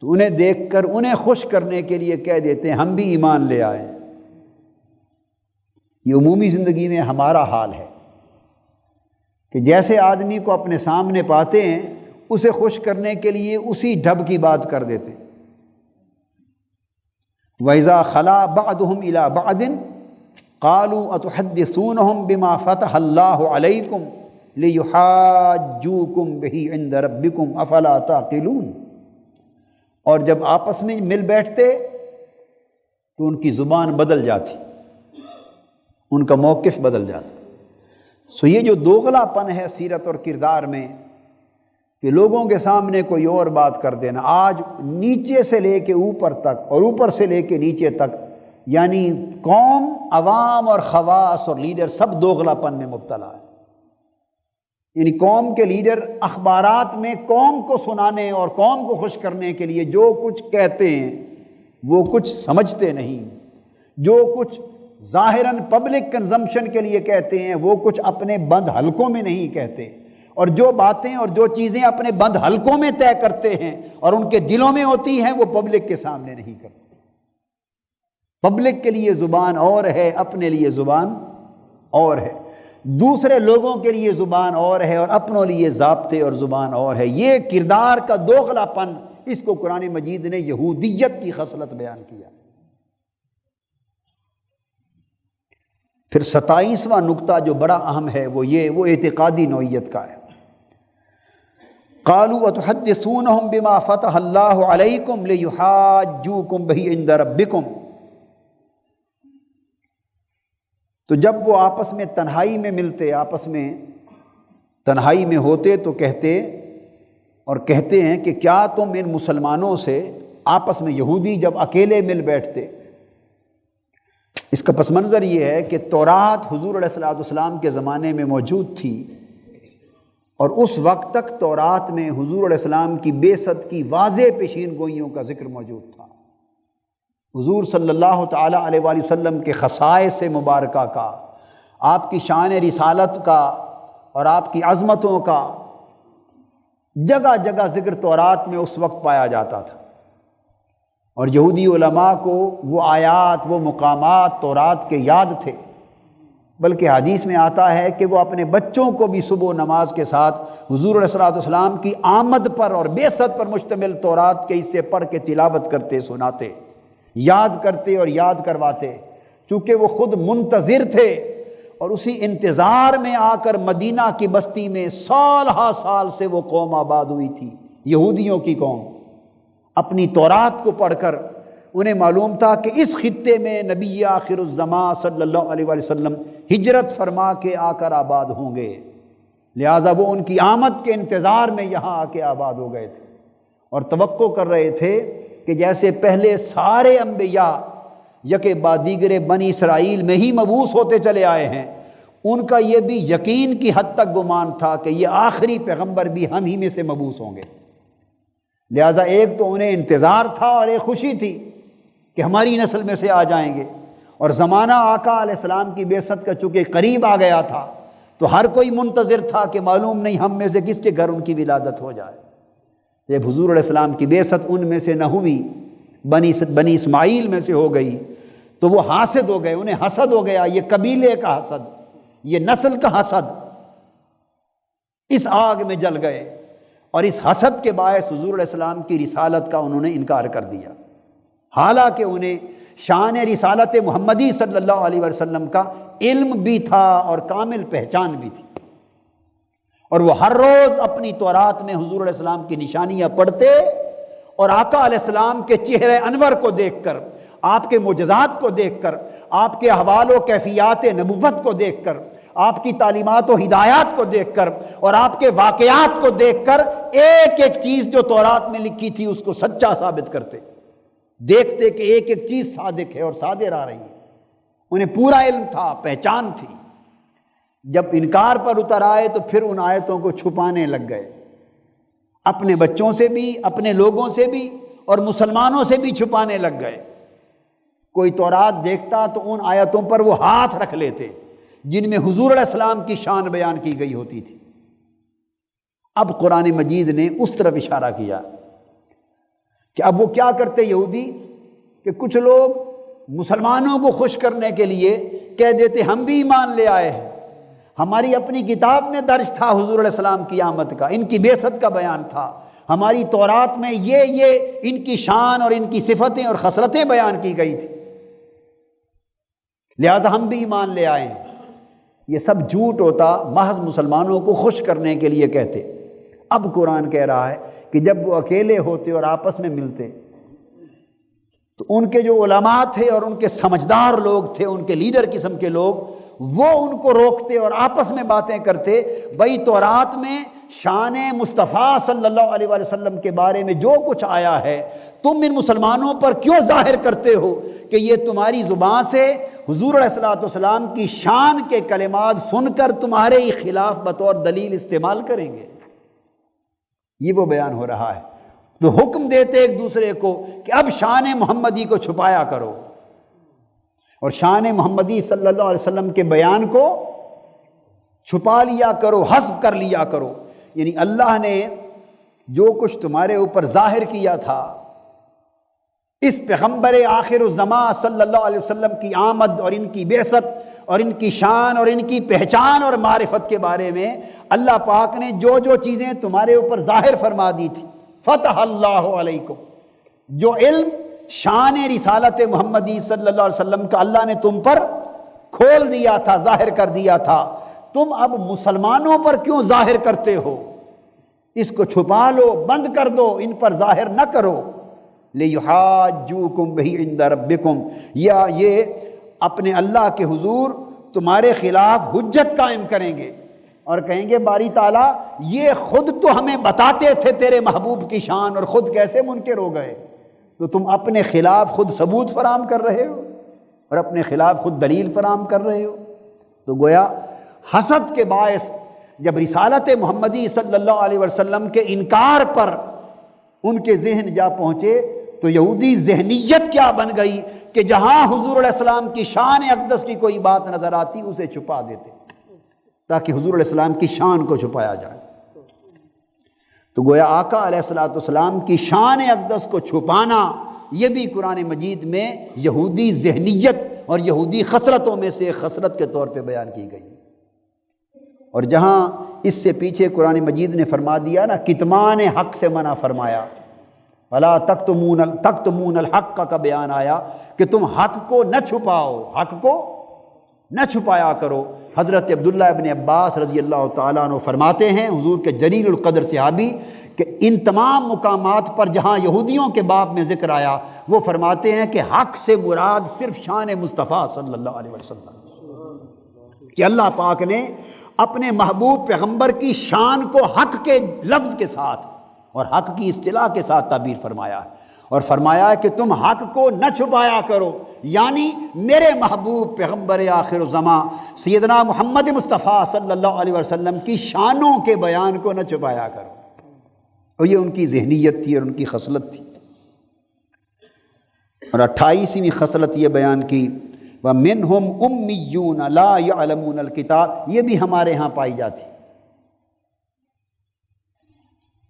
تو انہیں دیکھ کر انہیں خوش کرنے کے لیے کہہ دیتے ہیں ہم بھی ایمان لے آئے۔ یہ عمومی زندگی میں ہمارا حال ہے کہ جیسے آدمی کو اپنے سامنے پاتے ہیں اسے خوش کرنے کے لیے اسی ڈھب کی بات کر دیتے ہیں۔ وَإِذَا خَلَا بَعْضُهُمْ إِلَىٰ بَعْضٍ قَالُوا أَتُحَدِّثُونَهُم بِمَا فَتَحَ اللَّهُ عَلَيْكُمْ لِيُحَاجُّوكُم بِهِ عِندَ رَبِّكُمْ أَفَلَا تَعْقِلُونَ، اور جب آپس میں مل بیٹھتے تو ان کی زبان بدل جاتی، ان کا موقف بدل جاتا۔ سو یہ جو دوغلا پن ہے سیرت اور کردار میں کہ لوگوں کے سامنے کوئی اور بات کر دینا، آج نیچے سے لے کے اوپر تک اور اوپر سے لے کے نیچے تک، یعنی قوم، عوام اور خواص اور لیڈر سب دوغلا پن میں مبتلا ہے۔ یعنی قوم کے لیڈر اخبارات میں قوم کو سنانے اور قوم کو خوش کرنے کے لیے جو کچھ کہتے ہیں وہ کچھ سمجھتے نہیں، جو کچھ ظاہراً پبلک کنزمپشن کے لیے کہتے ہیں وہ کچھ اپنے بند حلقوں میں نہیں کہتے، اور جو باتیں اور جو چیزیں اپنے بند حلقوں میں طے کرتے ہیں اور ان کے دلوں میں ہوتی ہیں وہ پبلک کے سامنے نہیں کرتے۔ پبلک کے لیے زبان اور ہے، اپنے لیے زبان اور ہے، دوسرے لوگوں کے لیے زبان اور ہے اور اپنوں لیے ضابطے اور زبان اور ہے۔ یہ کردار کا دوغلا پن، اس کو قرآن مجید نے یہودیت کی خصلت بیان کیا۔ پھر 27واں نقطہ جو بڑا اہم ہے وہ اعتقادی نوعیت کا ہے۔ قالوا اتحدثونهم بما فتح اللہ علیکم لیحاجوکم بہ عند ربکم، تو جب وہ آپس میں تنہائی میں ملتے، آپس میں تنہائی میں ہوتے تو کہتے ہیں کہ کیا تم ان مسلمانوں سے، آپس میں یہودی جب اکیلے مل بیٹھتے، اس کا پس منظر یہ ہے کہ تورات حضور علیہ السلام کے زمانے میں موجود تھی، اور اس وقت تک تورات میں حضور علیہ السلام کی بعثت کی واضح پیشین گوئیوں کا ذکر موجود تھا، حضور صلی اللہ تعالیٰ علیہ وآلہ وسلم کے خصائص مبارکہ کا، آپ کی شان رسالت کا اور آپ کی عظمتوں کا جگہ جگہ ذکر تورات میں اس وقت پایا جاتا تھا، اور یہودی علماء کو وہ آیات، وہ مقامات تورات کے یاد تھے، بلکہ حدیث میں آتا ہے کہ وہ اپنے بچوں کو بھی صبح نماز کے ساتھ حضور علیہ السلام کی آمد پر اور بعثت پر مشتمل تورات کے حصے پڑھ کے تلاوت کرتے، سناتے، یاد کرتے اور یاد کرواتے، چونکہ وہ خود منتظر تھے، اور اسی انتظار میں آ کر مدینہ کی بستی میں سال ہا سال سے وہ قوم آباد ہوئی تھی، یہودیوں کی قوم۔ اپنی تورات کو پڑھ کر انہیں معلوم تھا کہ اس خطے میں نبی آخر الزمان صلی اللہ علیہ وآلہ وسلم ہجرت فرما کے آ کر آباد ہوں گے، لہٰذا وہ ان کی آمد کے انتظار میں یہاں آ کے آباد ہو گئے تھے، اور توقع کر رہے تھے کہ جیسے پہلے سارے انبیاء یکے بعد دیگرے بنی اسرائیل میں ہی مبعوث ہوتے چلے آئے ہیں، ان کا یہ بھی یقین کی حد تک گمان تھا کہ یہ آخری پیغمبر بھی ہم ہی میں سے مبعوث ہوں گے، لہٰذا ایک تو انہیں انتظار تھا اور ایک خوشی تھی کہ ہماری نسل میں سے آ جائیں گے، اور زمانہ آقا علیہ السلام کی بعثت کا چونکہ قریب آ گیا تھا تو ہر کوئی منتظر تھا کہ معلوم نہیں ہم میں سے کس کے گھر ان کی ولادت ہو جائے۔ جب حضور علیہ السلام کی بعثت ان میں سے نہ ہوئی، بنی اسماعیل میں سے ہو گئی، تو وہ حاسد ہو گئے، انہیں حسد ہو گیا، یہ قبیلے کا حسد، یہ نسل کا حسد، اس آگ میں جل گئے، اور اس حسد کے باعث حضور علیہ السلام کی رسالت کا انہوں نے انکار کر دیا، حالانکہ انہیں شان رسالت محمدی صلی اللہ علیہ وسلم کا علم بھی تھا اور کامل پہچان بھی تھی، اور وہ ہر روز اپنی تورات میں حضور علیہ السلام کی نشانیاں پڑھتے، اور آقا علیہ السلام کے چہرے انور کو دیکھ کر، آپ کے معجزات کو دیکھ کر، آپ کے احوال و کیفیات نبوت کو دیکھ کر، آپ کی تعلیمات و ہدایات کو دیکھ کر، اور آپ کے واقعات کو دیکھ کر ایک ایک چیز جو تورات میں لکھی تھی اس کو سچا ثابت کرتے، دیکھتے کہ ایک ایک چیز صادق ہے اور صادر آ رہی ہے، انہیں پورا علم تھا، پہچان تھی۔ جب انکار پر اتر آئے تو پھر ان آیتوں کو چھپانے لگ گئے، اپنے بچوں سے بھی، اپنے لوگوں سے بھی اور مسلمانوں سے بھی چھپانے لگ گئے۔ کوئی تورات دیکھتا تو ان آیتوں پر وہ ہاتھ رکھ لیتے جن میں حضور علیہ السلام کی شان بیان کی گئی ہوتی تھی۔ اب قرآن مجید نے اس طرف اشارہ کیا کہ اب وہ کیا کرتے یہودی کہ کچھ لوگ مسلمانوں کو خوش کرنے کے لیے کہہ دیتے ہم بھی ایمان لے آئے ہیں، ہماری اپنی کتاب میں درج تھا حضور علیہ السلام کی آمد کا، ان کی بعثت کا بیان تھا، ہماری تورات میں یہ ان کی شان اور ان کی صفتیں اور خصلتیں بیان کی گئی تھی، لہذا ہم بھی ایمان لے آئے ہیں۔ یہ سب جھوٹ ہوتا، محض مسلمانوں کو خوش کرنے کے لیے کہتے۔ اب قرآن کہہ رہا ہے کہ جب وہ اکیلے ہوتے اور آپس میں ملتے تو ان کے جو علماء تھے اور ان کے سمجھدار لوگ تھے، ان کے لیڈر قسم کے لوگ، وہ ان کو روکتے اور آپس میں باتیں کرتے، بھئی تورات میں شان مصطفیٰ صلی اللہ علیہ وآلہ وسلم کے بارے میں جو کچھ آیا ہے تم ان مسلمانوں پر کیوں ظاہر کرتے ہو کہ یہ تمہاری زبان سے حضور علیہ السلام کی شان کے کلمات سن کر تمہارے ہی خلاف بطور دلیل استعمال کریں گے۔ یہ وہ بیان ہو رہا ہے۔ تو حکم دیتے ایک دوسرے کو کہ اب شان محمدی کو چھپایا کرو اور شان محمدی صلی اللہ علیہ وسلم کے بیان کو چھپا لیا کرو، حذف کر لیا کرو۔ یعنی اللہ نے جو کچھ تمہارے اوپر ظاہر کیا تھا اس پیغمبر آخر الزمان صلی اللہ علیہ وسلم کی آمد اور ان کی بعثت اور ان کی شان اور ان کی پہچان اور معرفت کے بارے میں اللہ پاک نے جو جو چیزیں تمہارے اوپر ظاہر فرما دی تھی، فتح اللہ علیکم، جو علم شان رسالت محمدی صلی اللہ علیہ وسلم کا اللہ نے تم پر کھول دیا تھا، ظاہر کر دیا تھا، تم اب مسلمانوں پر کیوں ظاہر کرتے ہو؟ اس کو چھپا لو، بند کر دو، ان پر ظاہر نہ کرو۔ لِيُحَاجُّوكُمْ بِهِ عِنْدَ رَبِّكُمْ، یا یہ اپنے اللہ کے حضور تمہارے خلاف حجت قائم کریں گے اور کہیں گے باری تعالیٰ یہ خود تو ہمیں بتاتے تھے تیرے محبوب کی شان اور خود کیسے منکر ہو گئے، تو تم اپنے خلاف خود ثبوت فراہم کر رہے ہو اور اپنے خلاف خود دلیل فراہم کر رہے ہو۔ تو گویا حسد کے باعث جب رسالت محمدی صلی اللہ علیہ وسلم کے انکار پر ان کے ذہن جا پہنچے تو یہودی ذہنیت کیا بن گئی کہ جہاں حضور علیہ السلام کی شان اقدس کی کوئی بات نظر آتی اسے چھپا دیتے تاکہ حضور علیہ السلام کی شان کو چھپایا جائے۔ تو گویا آقا علیہ السلام کی شان اقدس کو چھپانا یہ بھی قرآن مجید میں یہودی ذہنیت اور یہودی خصلتوں میں سے خصلت کے طور پہ بیان کی گئی۔ اور جہاں اس سے پیچھے قرآن مجید نے فرما دیا نا کتمان حق سے منع فرمایا، وَلَا تَكْتُمُونَ الْحَقَّ کا بیان آیا کہ تم حق کو نہ چھپاؤ، حق کو نہ چھپایا کرو۔ حضرت عبداللہ ابن عباس رضی اللہ تعالیٰ عنہ فرماتے ہیں، حضور کے جلیل القدر صحابی، کہ ان تمام مقامات پر جہاں یہودیوں کے باب میں ذکر آیا وہ فرماتے ہیں کہ حق سے مراد صرف شان مصطفیٰ صلی اللہ علیہ وسلم، کہ اللہ پاک نے اپنے محبوب پیغمبر کی شان کو حق کے لفظ کے ساتھ اور حق کی اصطلاح کے ساتھ تعبیر فرمایا ہے، اور فرمایا کہ تم حق کو نہ چھپایا کرو، یعنی میرے محبوب پیغمبر آخر الزمان سیدنا محمد مصطفیٰ صلی اللہ علیہ وسلم کی شانوں کے بیان کو نہ چھپایا کرو۔ اور یہ ان کی ذہنیت تھی اور ان کی خصلت تھی۔ اور 28ویں خصلت یہ بیان کی وَمِنْهُمْ أُمِّيُّونَ لَا يَعْلَمُونَ الْكِتَابَ، یہ بھی ہمارے ہاں پائی جاتی،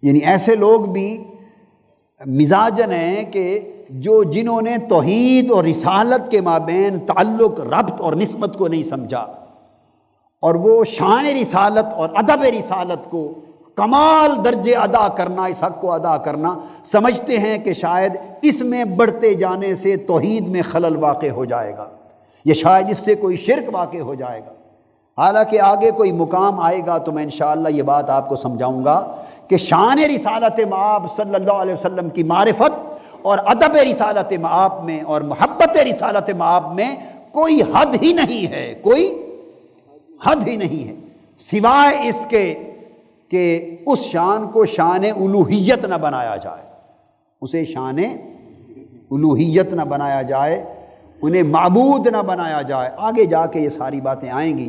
یعنی ایسے لوگ بھی مزاجن ہیں کہ جنہوں نے توحید اور رسالت کے مابین تعلق، ربط اور نسبت کو نہیں سمجھا، اور وہ شان رسالت اور ادب رسالت کو کمال درجے ادا کرنا، اس حق کو ادا کرنا سمجھتے ہیں کہ شاید اس میں بڑھتے جانے سے توحید میں خلل واقع ہو جائے گا، یہ شاید اس سے کوئی شرک واقع ہو جائے گا۔ حالانکہ آگے کوئی مقام آئے گا تو میں انشاءاللہ یہ بات آپ کو سمجھاؤں گا کہ شان رسالت مآب صلی اللہ علیہ وسلم کی معرفت اور ادب رسالت مآب میں اور محبت رسالت مآب میں کوئی حد ہی نہیں ہے، کوئی حد ہی نہیں ہے، سوائے اس کے کہ اس شان کو شان الوہیت نہ بنایا جائے، اسے شان الوہیت نہ بنایا جائے، انہیں معبود نہ بنایا جائے۔ آگے جا کے یہ ساری باتیں آئیں گی۔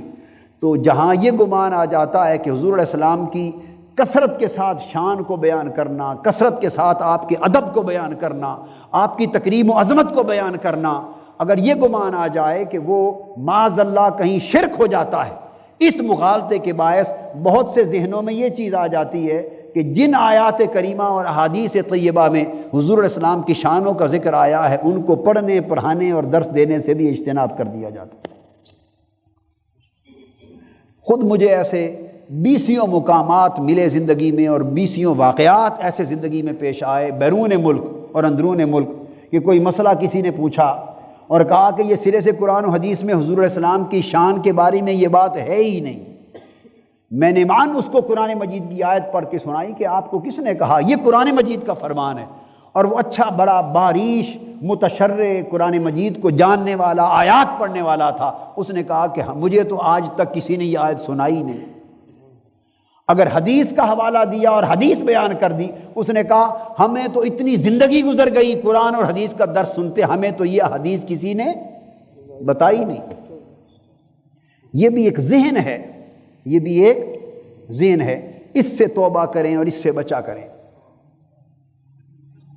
تو جہاں یہ گمان آ جاتا ہے کہ حضور علیہ السلام کی کثرت کے ساتھ شان کو بیان کرنا، کثرت کے ساتھ آپ کے ادب کو بیان کرنا، آپ کی تکریم و عظمت کو بیان کرنا، اگر یہ گمان آ جائے کہ وہ معاذ اللہ کہیں شرک ہو جاتا ہے، اس مغالطے کے باعث بہت سے ذہنوں میں یہ چیز آ جاتی ہے کہ جن آیات کریمہ اور احادیث طیبہ میں حضور علیہ السلام کی شانوں کا ذکر آیا ہے ان کو پڑھنے، پڑھانے اور درس دینے سے بھی اجتناب کر دیا جاتا ہے۔ خود مجھے ایسے بیسیوں مقامات ملے زندگی میں، اور بیسیوں واقعات ایسے زندگی میں پیش آئے بیرون ملک اور اندرون ملک، کہ کوئی مسئلہ کسی نے پوچھا اور کہا کہ یہ سرے سے قرآن و حدیث میں حضور علیہ السلام کی شان کے بارے میں یہ بات ہے ہی نہیں۔ میں نے اس کو قرآن مجید کی آیت پڑھ کے سنائی کہ آپ کو کس نے کہا، یہ قرآن مجید کا فرمان ہے، اور وہ اچھا بڑا باریش متشرع قرآن مجید کو جاننے والا، آیات پڑھنے والا تھا۔ اس نے کہا کہ مجھے تو آج تک کسی نے یہ آیت سنائی نہیں۔ اگر حدیث کا حوالہ دیا اور حدیث بیان کر دی، اس نے کہا ہمیں تو اتنی زندگی گزر گئی قرآن اور حدیث کا درس سنتے، ہمیں تو یہ حدیث کسی نے بتائی نہیں۔ یہ بھی ایک ذہن ہے، یہ بھی ایک ذہن ہے، اس سے توبہ کریں اور اس سے بچا کریں۔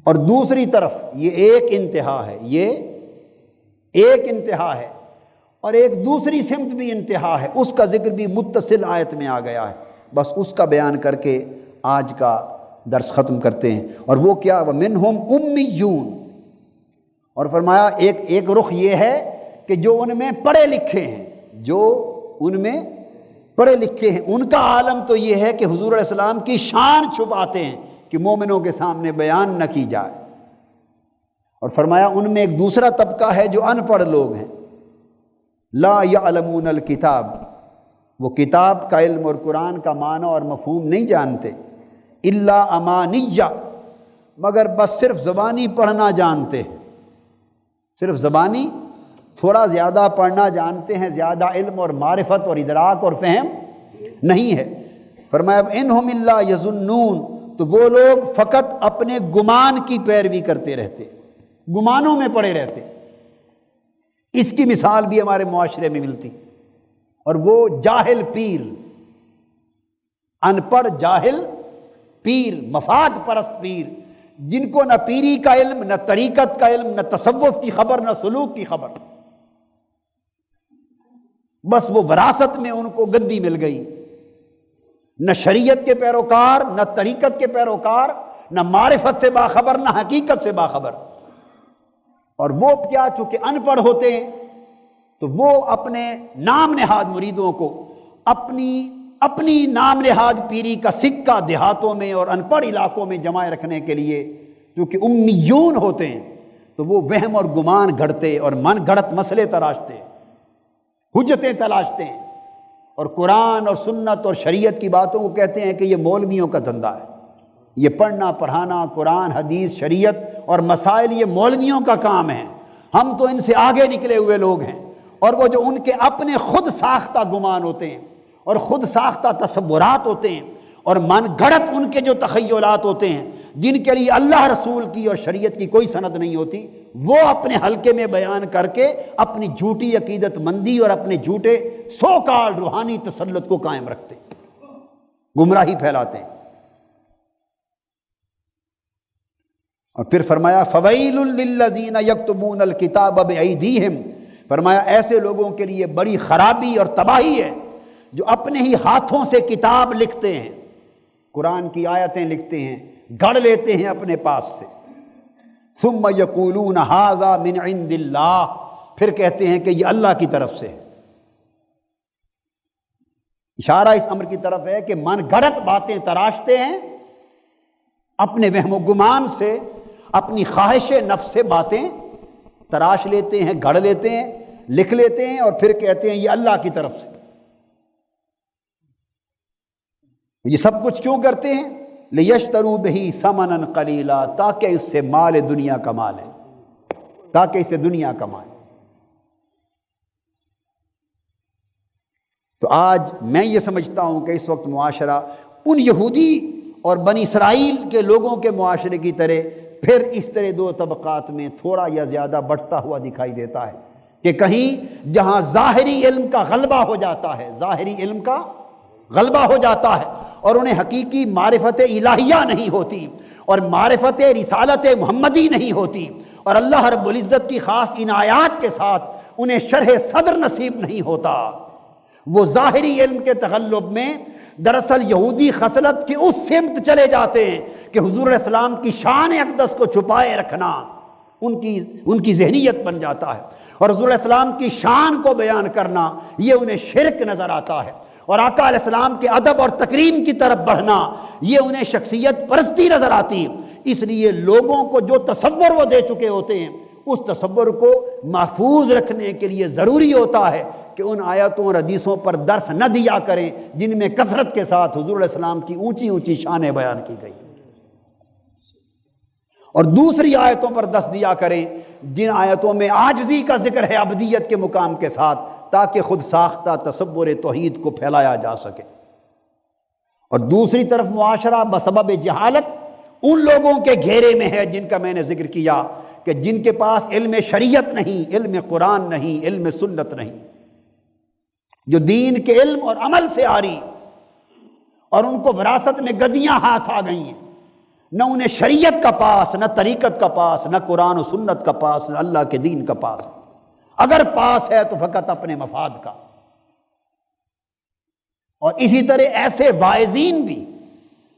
اور دوسری طرف یہ ایک انتہا ہے، یہ ایک انتہا ہے، اور ایک دوسری سمت بھی انتہا ہے، اس کا ذکر بھی متصل آیت میں آ گیا ہے، بس اس کا بیان کر کے آج کا درس ختم کرتے ہیں۔ اور وہ کیا؟ وَمِنْهُمْ أُمِّيُّونَ، اور فرمایا ایک رخ یہ ہے کہ جو ان میں پڑھے لکھے ہیں، جو ان میں پڑھے لکھے ہیں، ان کا عالم تو یہ ہے کہ حضور علیہ السلام کی شان چھپاتے ہیں کہ مومنوں کے سامنے بیان نہ کی جائے۔ اور فرمایا ان میں ایک دوسرا طبقہ ہے جو ان پڑھ لوگ ہیں، لا يعلمون الکتاب، وہ کتاب کا علم اور قرآن کا معنی اور مفہوم نہیں جانتے، الا امانیہ، مگر بس صرف زبانی پڑھنا جانتے ہیں، صرف زبانی تھوڑا زیادہ پڑھنا جانتے ہیں، زیادہ علم اور معرفت اور ادراک اور فہم نہیں ہے۔ فرمایا انہم الا یظنون، تو وہ لوگ فقط اپنے گمان کی پیروی کرتے رہتے، گمانوں میں پڑے رہتے۔ اس کی مثال بھی ہمارے معاشرے میں ملتی، اور وہ جاہل پیر، ان پڑھ جاہل پیر، مفاد پرست پیر، جن کو نہ پیری کا علم، نہ طریقت کا علم، نہ تصوف کی خبر، نہ سلوک کی خبر، بس وہ وراثت میں ان کو گدی مل گئی، نہ شریعت کے پیروکار، نہ طریقت کے پیروکار، نہ معرفت سے باخبر، نہ حقیقت سے باخبر۔ اور وہ کیا، چونکہ ان پڑھ ہوتے ہیں تو وہ اپنے نام نہاد مریدوں کو اپنی نام نہاد پیری کا سکہ دیہاتوں میں اور ان پڑھ علاقوں میں جمائے رکھنے کے لیے، چونکہ امیون ہوتے ہیں تو وہ وہم اور گمان گھڑتے اور من گھڑت مسئلے تراشتے، حجتیں تلاشتے ہیں، اور قرآن اور سنت اور شریعت کی باتوں کو کہتے ہیں کہ یہ مولویوں کا دھندا ہے، یہ پڑھنا پڑھانا قرآن حدیث شریعت اور مسائل یہ مولویوں کا کام ہے، ہم تو ان سے آگے نکلے ہوئے لوگ ہیں۔ اور وہ جو ان کے اپنے خود ساختہ گمان ہوتے ہیں اور خود ساختہ تصورات ہوتے ہیں اور من گھڑت ان کے جو تخیلات ہوتے ہیں، جن کے لیے اللہ رسول کی اور شریعت کی کوئی سند نہیں ہوتی، وہ اپنے حلقے میں بیان کر کے اپنی جھوٹی عقیدت مندی اور اپنے جھوٹے سو کال روحانی تسلط کو قائم رکھتے ہیں، گمراہی پھیلاتے ہیں۔ اور پھر فرمایا فَوَيْلٌ لِّلَّذِينَ يَكْتُبُونَ الْكِتَابَ بِأَيْدِيهِمْ، فرمایا ایسے لوگوں کے لیے بڑی خرابی اور تباہی ہے جو اپنے ہی ہاتھوں سے کتاب لکھتے ہیں، قرآن کی آیتیں لکھتے ہیں، گھڑ لیتے ہیں اپنے پاس سے، ثم یقولون ھذا من عند اللہ، پھر کہتے ہیں کہ یہ اللہ کی طرف سے ہے۔ اشارہ اس امر کی طرف ہے کہ من گھڑت باتیں تراشتے ہیں، اپنے وہم و گمان سے، اپنی خواہش نفس سے باتیں تراش لیتے ہیں، گھڑ لیتے ہیں، لکھ لیتے ہیں، اور پھر کہتے ہیں یہ اللہ کی طرف سے۔ یہ سب کچھ کیوں کرتے ہیں؟ لِيَشْتَرُوا بِهِ ثَمَنًا قَلِيلًا، تاکہ اس سے مال دنیا کما لیں، تاکہ اسے دنیا کمائیں۔ تو آج میں یہ سمجھتا ہوں کہ اس وقت معاشرہ ان یہودی اور بنی اسرائیل کے لوگوں کے معاشرے کی طرح پھر اس طرح دو طبقات میں تھوڑا یا زیادہ بٹتا ہوا دکھائی دیتا ہے کہ کہیں جہاں ظاہری علم کا غلبہ ہو جاتا ہے، ظاہری علم کا غلبہ ہو جاتا ہے اور انہیں حقیقی معرفت الہیہ نہیں ہوتی اور معرفت رسالت محمدی نہیں ہوتی اور اللہ رب العزت کی خاص عنایات کے ساتھ انہیں شرح صدر نصیب نہیں ہوتا، وہ ظاہری علم کے تغلب میں دراصل یہودی خصلت کی اس سمت چلے جاتے ہیں کہ حضور علیہ السلام کی شان اقدس کو چھپائے رکھنا ان کی ذہنیت بن جاتا ہے اور حضور علیہ السلام کی شان کو بیان کرنا یہ انہیں شرک نظر آتا ہے اور آقا علیہ السلام کے ادب اور تکریم کی طرف بڑھنا یہ انہیں شخصیت پرستی نظر آتی۔ اس لیے لوگوں کو جو تصور وہ دے چکے ہوتے ہیں اس تصور کو محفوظ رکھنے کے لیے ضروری ہوتا ہے کہ ان آیتوں اور حدیثوں پر درس نہ دیا کریں جن میں کثرت کے ساتھ حضور علیہ السلام کی اونچی اونچی شانیں بیان کی گئی، اور دوسری آیتوں پر درس دیا کریں جن آیتوں میں عاجزی کا ذکر ہے عبدیت کے مقام کے ساتھ، تاکہ خود ساختہ تصور توحید کو پھیلایا جا سکے۔ اور دوسری طرف معاشرہ بسبب جہالت ان لوگوں کے گھیرے میں ہے جن کا میں نے ذکر کیا کہ جن کے پاس علم شریعت نہیں، علم قرآن نہیں، علم سنت نہیں، جو دین کے علم اور عمل سے آری اور ان کو وراثت میں گدیاں ہاتھ آ گئی ہیں، نہ انہیں شریعت کا پاس، نہ طریقت کا پاس، نہ قرآن و سنت کا پاس، نہ اللہ کے دین کا پاس، اگر پاس ہے تو فقط اپنے مفاد کا۔ اور اسی طرح ایسے واعظین بھی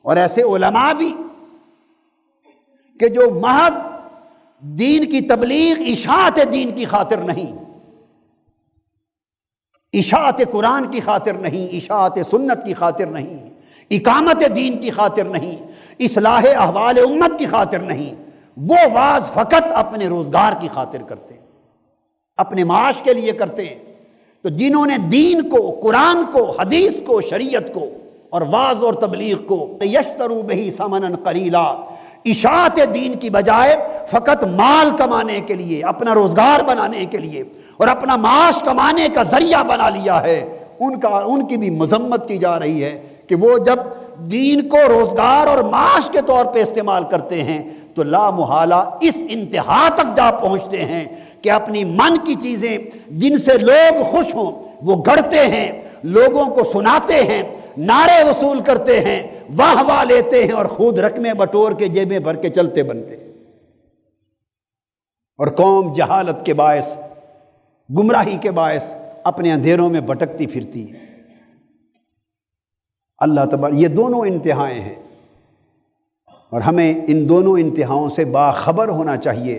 اور ایسے علماء بھی کہ جو محض دین کی تبلیغ اشاعت دین کی خاطر نہیں، اشاعت قرآن کی خاطر نہیں، اشاعت سنت کی خاطر نہیں، اقامت دین کی خاطر نہیں، اصلاح احوال امت کی خاطر نہیں، وہ واعظ فقط اپنے روزگار کی خاطر کرتے ہیں، اپنے معاش کے لیے کرتے ہیں۔ تو جنہوں نے دین کو، قرآن کو، حدیث کو، شریعت کو اور واعظ اور تبلیغ کو یشتروا بہ ثمنا قلیلا، اشاعت دین کی بجائے فقط مال کمانے کے لیے، اپنا روزگار بنانے کے لیے اور اپنا معاش کمانے کا ذریعہ بنا لیا ہے، ان کی بھی مذمت کی جا رہی ہے کہ وہ جب دین کو روزگار اور معاش کے طور پہ استعمال کرتے ہیں تو لا محالہ اس انتہا تک جا پہنچتے ہیں کہ اپنی من کی چیزیں جن سے لوگ خوش ہوں وہ گڑھتے ہیں، لوگوں کو سناتے ہیں، نعرے وصول کرتے ہیں، واہ واہ لیتے ہیں اور خود رقمیں بٹور کے جیبیں بھر کے چلتے بنتے ہیں، اور قوم جہالت کے باعث، گمراہی کے باعث اپنے اندھیروں میں بھٹکتی پھرتی ہے۔ اللہ تبارک، یہ دونوں انتہائیں ہیں اور ہمیں ان دونوں انتہاؤں سے باخبر ہونا چاہیے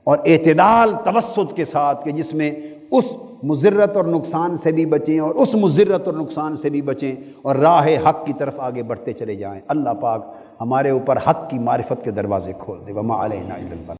اور اعتدال توسط کے ساتھ کہ جس میں اس مضرت اور نقصان سے بھی بچیں اور اس مضرت اور نقصان سے بھی بچیں اور راہ حق کی طرف آگے بڑھتے چلے جائیں۔ اللہ پاک ہمارے اوپر حق کی معرفت کے دروازے کھول دے۔ وما علینا الا البلاغ۔